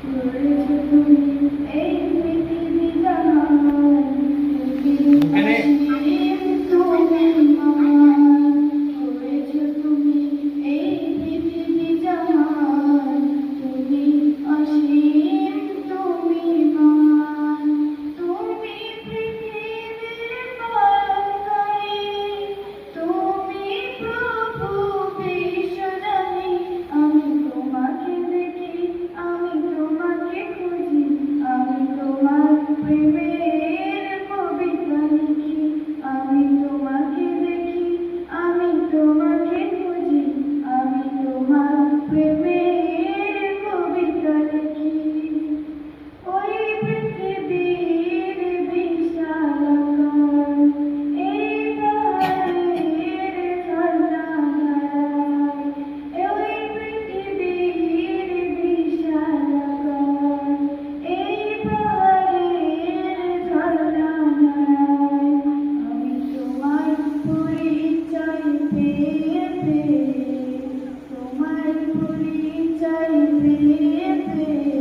গড়েছো তুমি এই পৃথিবী জাহান, তুমি অসীম, তুমি মহান। গড়েছো তুমি এই পৃথিবী জাহান, তুমি অসীম, তুমি মহান। তুমি পৃথিবীর পালনকারী, তুমি প্রভু বিশ্বজনী। আমি তোমাকে দেখি, আমি তোমাকে খুঁজি, আমি তোমার প্রেমের কবিতা লিখি। আমি তোমাকে দেখি, আমি তোমাকে খুঁজি, আমি তোমার প্রেমের কবিতা লিখি। ওই পৃথিবীর বিশালাকার, এই পাহাড়ের ঝর্ণাধারায়, ওই পৃথিবীর বিশালাকার, এই পাহাড়ের ঝর্ণাধারায়, আমি তোমার পরিচয় পেয়ে পেয়ে, তোমার পরিচয় পেয়ে পেয়ে,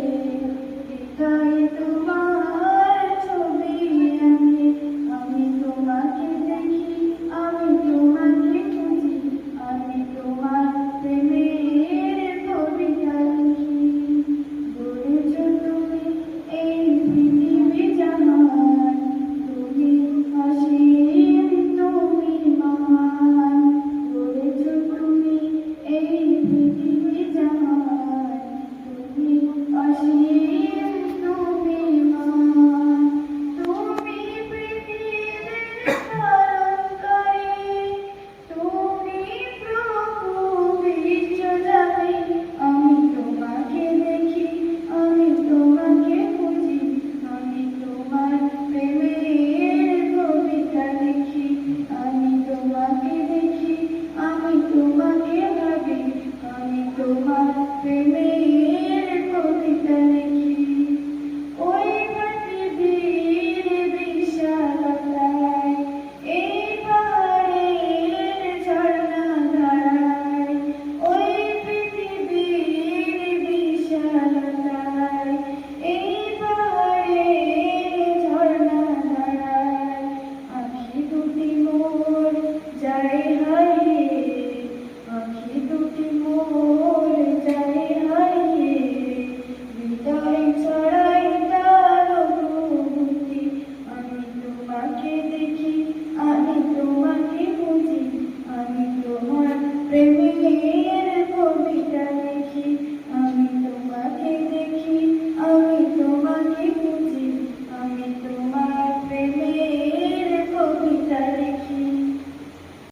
হৃদয় তোমার ছবি আঁকে। আমি তোমাকে দেখি, আমি তোমাকে খুঁজি, আমি তোমার প্রেমের কবিতা লিখি। গড়েছো তুমি এই পৃথিবী জাহান, তুমি অসীম, তুমি মহান। গড়েছো তুমি এই পৃথিবী জাহান, তুমি অসীম।